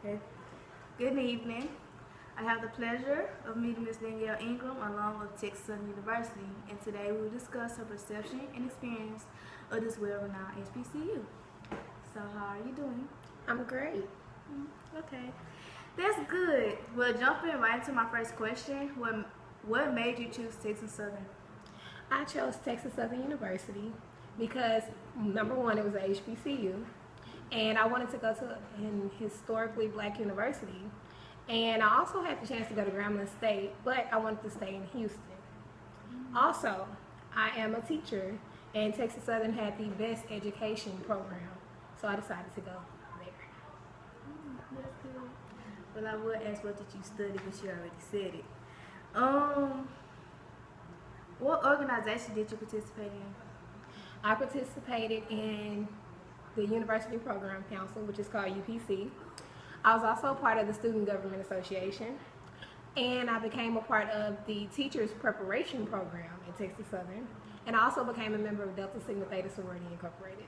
Okay. Good evening. I have the pleasure of meeting Miss Danielle Ingram along with Texas Southern University, and today we will discuss her perception and experience of this well-renowned HBCU. So, how are you doing? I'm great. Okay, that's good. Well, jumping right into my first question, what made you choose Texas Southern? I chose Texas Southern University because number one, it was a HBCU, and I wanted to go to an historically black university. And I also had the chance to go to Grambling State, but I wanted to stay in Houston. Also, I am a teacher, and Texas Southern had the best education program, so I decided to go there. That's good. Well, I would ask what did you study, but you already said it. Um, what organization did you participate in? I participated in the University Program Council, which is called UPC. I was also part of the Student Government Association, and I became a part of the Teachers Preparation Program at Texas Southern, and I also became a member of Delta Sigma Theta Sorority Incorporated.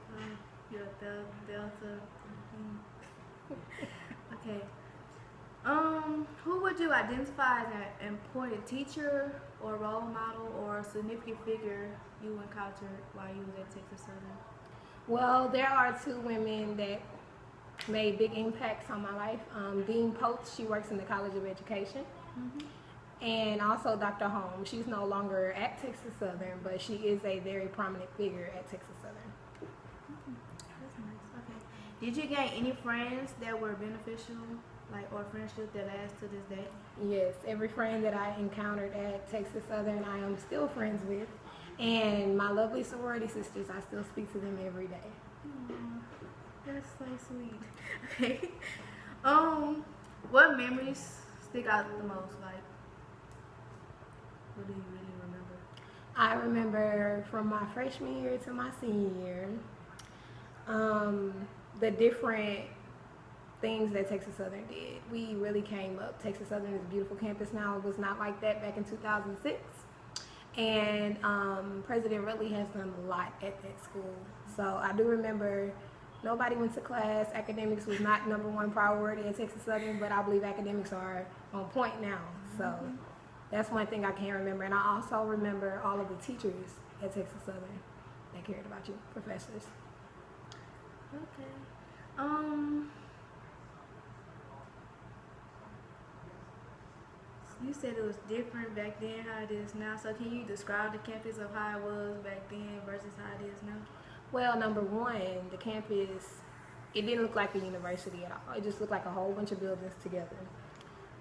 You're Delta. Okay. Who would you identify as an important teacher or role model or significant figure you encountered while you was at Texas Southern? Well, there are two women that made big impacts on my life. Dean Post, she works in the College of Education. And also Dr. Holmes. She's no longer at Texas Southern, but she is a very prominent figure at Texas Southern. That's nice. Okay. Did you gain any friends that were beneficial, or friendships that last to this day? Yes, every friend that I encountered at Texas Southern, I am still friends with. And my lovely sorority sisters, I still speak to them every day. That's so sweet. Okay. What memories stick out the most? What do you really remember? I remember from my freshman year to my senior year, the different things that Texas Southern did. We really came up. Texas Southern is a beautiful campus now. It was not like that back in 2006. And President Ridley has done a lot at that school. So I do remember nobody went to class. Academics was not number one priority at Texas Southern, but I believe academics are on point now. So that's one thing I can remember. And I also remember all of the teachers at Texas Southern that cared about you, professors. Okay. You said it was different back then how it is now. So can you describe the campus of how it was back then versus how it is now? Well, number one, the campus, it didn't look like a university at all. It just looked like a whole bunch of buildings together.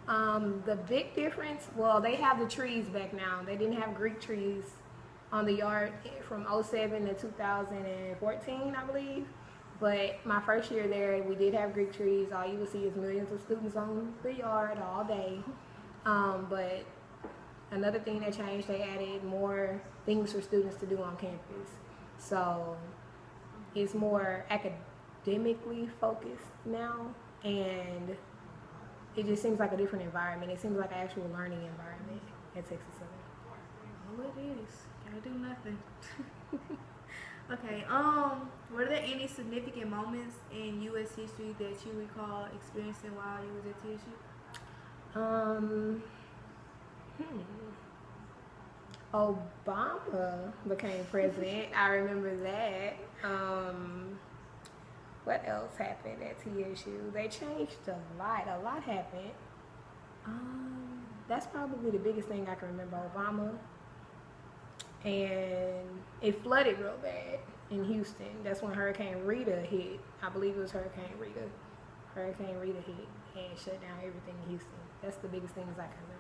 The big difference, well, they have the trees back now. They didn't have Greek trees on the yard from 2007 to 2014, I believe. But my first year there, we did have Greek trees. All you would see is millions of students on the yard all day. But another thing that changed, they added more things for students to do on campus. So it's more academically focused now, and it just seems like a different environment. It seems like an actual learning environment at Texas Southern. Oh, it is. Can't do nothing. Okay. Were there any significant moments in U.S. history that you recall experiencing while you was at TSU? Obama became president. I remember that. What else happened at TSU? They changed a lot. A lot happened. That's probably the biggest thing I can remember. Obama. And it flooded real bad in Houston. That's when Hurricane Rita hit. I believe it was Hurricane Rita. Hurricane Rita hit and shut down everything in Houston. That's the biggest things I can remember.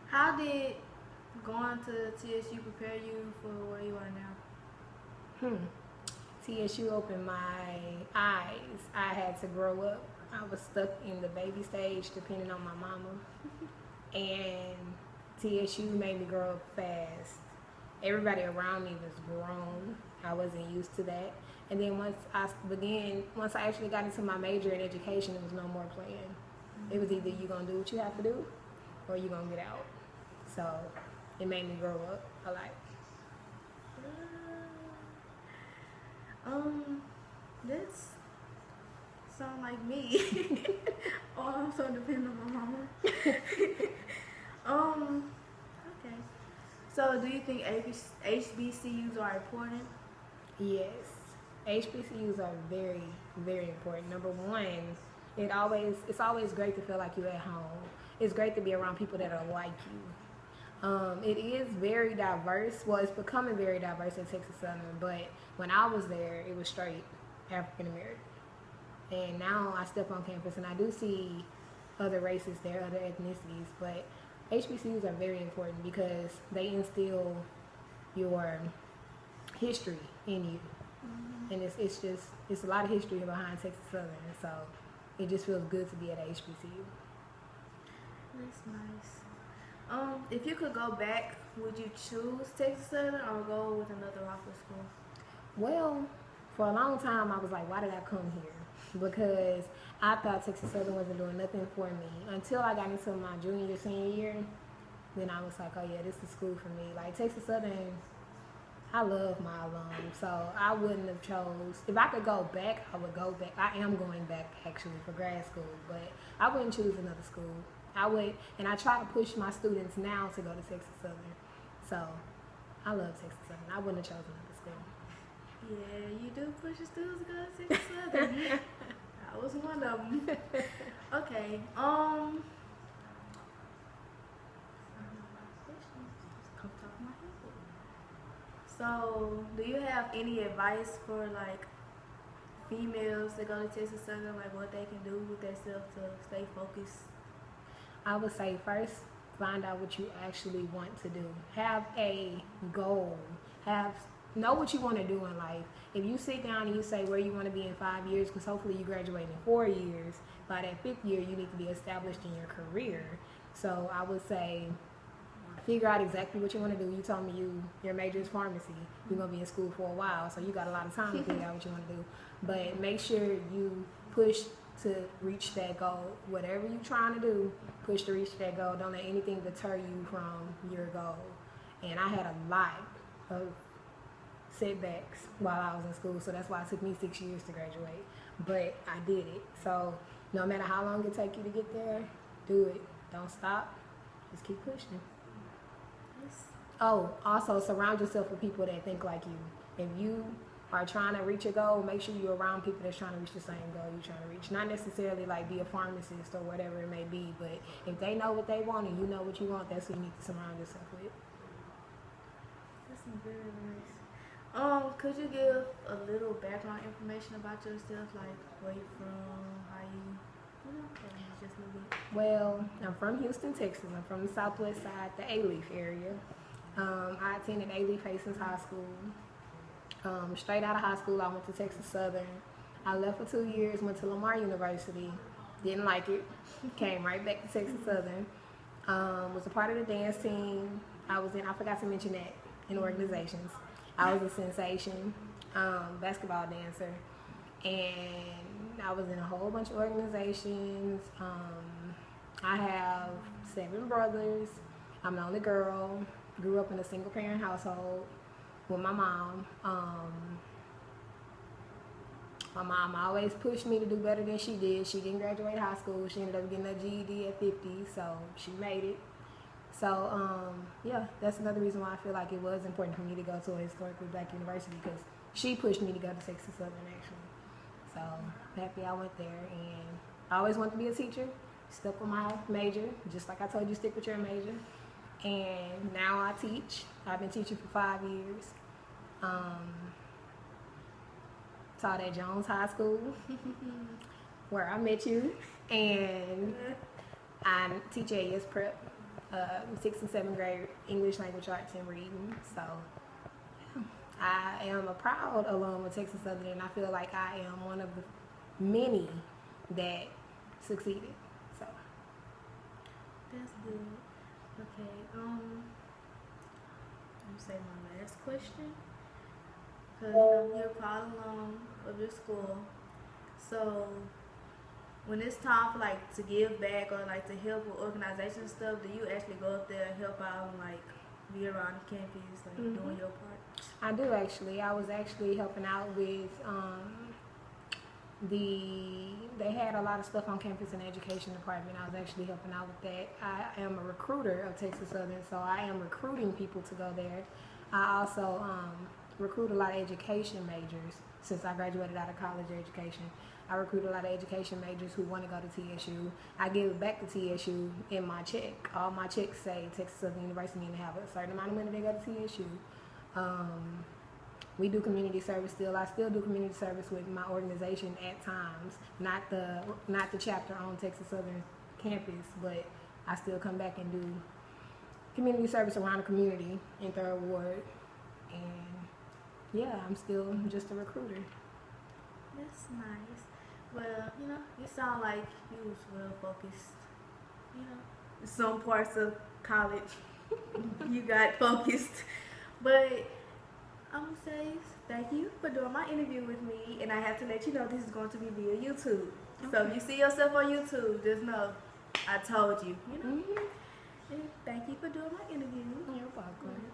How did going to TSU prepare you for where you are now? TSU opened my eyes. I had to grow up. I was stuck in the baby stage depending on my mama. And TSU made me grow up fast. Everybody around me was grown. I wasn't used to that. And then once I actually got into my major in education, it was no more playing. It was either you gonna do what you have to do, or you gonna get out. So it made me grow up a lot. This sound like me. Oh, I'm so dependent on my mama. Okay. So, do you think HBCUs are important? Yes, HBCUs are very, very important. Number one, it's always great to feel like you're at home. It's great to be around people that are like you. It is very diverse. Well, it's becoming very diverse in Texas Southern, but when I was there, it was straight African American. And now I step on campus and I do see other races there, other ethnicities, but HBCUs are very important because they instill your history in you. And it's a lot of history behind Texas Southern, so it just feels good to be at HBCU. That's nice. If you could go back, would you choose Texas Southern or go with another local school? Well, for a long time I was like, why did I come here? Because I thought Texas Southern wasn't doing nothing for me until I got into my junior, senior year. Then I was like, oh yeah, this is school for me. Like Texas Southern, I love my alums, so I wouldn't have chose. If I could go back, I would go back. I am going back actually for grad school, but I wouldn't choose another school. I would, and I try to push my students now to go to Texas Southern. So I love Texas Southern. I wouldn't have chosen another school. Yeah, you do push your students to go to Texas Southern. I was one of them. Okay. So, do you have any advice for like females that go to Texas Southern, like what they can do with themselves to stay focused? I would say first, find out what you actually want to do. Have a goal. Know what you want to do in life. If you sit down and you say where you want to be in 5 years, because hopefully you graduate in 4 years, by that 5th year you need to be established in your career. So I would say figure out exactly what you want to do. You told me your major is pharmacy. You're going to be in school for a while, so you got a lot of time to figure out what you want to do. But make sure you push to reach that goal. Whatever you're trying to do, push to reach that goal. Don't let anything deter you from your goal. And I had a lot of setbacks while I was in school, so that's why it took me 6 years to graduate. But I did it. So no matter how long it takes you to get there, do it. Don't stop. Just keep pushing. Oh, also surround yourself with people that think like you. If you are trying to reach a goal, make sure you're around people that's trying to reach the same goal you're trying to reach. Not necessarily like be a pharmacist or whatever it may be, but if they know what they want and you know what you want, that's who you need to surround yourself with. That's very nice. Could you give a little background information about yourself, like where you're from, how just a little bit? Well, I'm from Houston, Texas. I'm from the southwest side, the A-Leaf area. I attended A-Leaf Hastings High School. Straight out of high school, I went to Texas Southern. I left for 2 years, went to Lamar University. Didn't like it. Came right back to Texas Southern. Was a part of the dance team. I forgot to mention that, in organizations. I was a sensation, basketball dancer. And I was in a whole bunch of organizations. I have 7 brothers. I'm the only girl. Grew up in a single parent household with my mom. My mom always pushed me to do better than she did. She didn't graduate high school. She ended up getting a GED at 50, so she made it. So, yeah, that's another reason why I feel like it was important for me to go to a historically black university, because she pushed me to go to Texas Southern, actually. So, happy I went there, and I always wanted to be a teacher. Stuck with my major, just like I told you, stick with your major. And now I teach. I've been teaching for 5 years. Taught at Jones High School, where I met you, and I teach at Yes Prep, 6th and 7th grade English language arts and reading. So I am a proud alum of Texas Southern, and I feel like I am one of the many that succeeded. So that's good. Okay, let me say my last question. Because you're proud alum of your school. So when it's time for like to give back or like to help with organization stuff, do you actually go up there and help out and like be around the campus, like doing your part? I do actually. I was actually helping out with They had a lot of stuff on campus in the education department. I was actually helping out with that. I am a recruiter of Texas Southern, so I am recruiting people to go there. I also recruit a lot of education majors since I graduated out of college education. I recruit a lot of education majors who want to go to TSU. I give back to TSU in my check. All my checks say Texas Southern University need to have a certain amount of money to go to TSU. We do community service still. I still do community service with my organization at times. Not the chapter on Texas Southern campus, but I still come back and do community service around the community in Third Ward. And yeah, I'm still just a recruiter. That's nice. Well, you sound like you was well focused. Some parts of college you got focused, but I'm gonna say thank you for doing my interview with me, and I have to let you know this is going to be via YouTube. Okay. So if you see yourself on YouTube, just know I told you. And thank you for doing my interview. You're welcome.